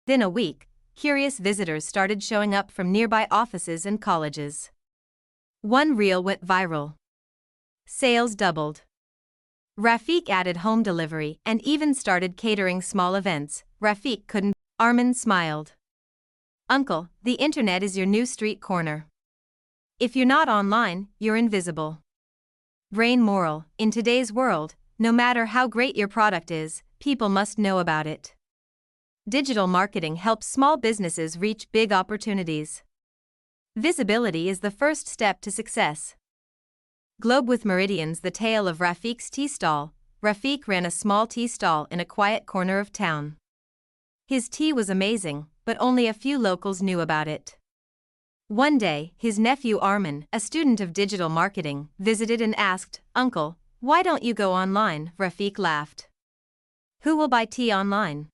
Within a week, curious visitors started showing up from nearby offices and colleges. One reel went viral. Sales doubled. Rafiq added home delivery and even started catering small events. Rafiq couldn't. Haramain smiled. Uncle, the internet is your new street corner. If you're not online, you're invisible. Brain moral: in today's world, no matter how great your product is, people must know about it. Digital marketing helps small businesses reach big opportunities. Visibility is the first step to success. Globe with Meridians: the tale of Rafiq's tea stall. Rafiq ran a small tea stall in a quiet corner of town. His tea was amazing, but only a few locals knew about it. One day, his nephew Haramain, a student of digital marketing, visited and asked, "Uncle, why don't you go online?" Rafiq laughed. "Who will buy tea online?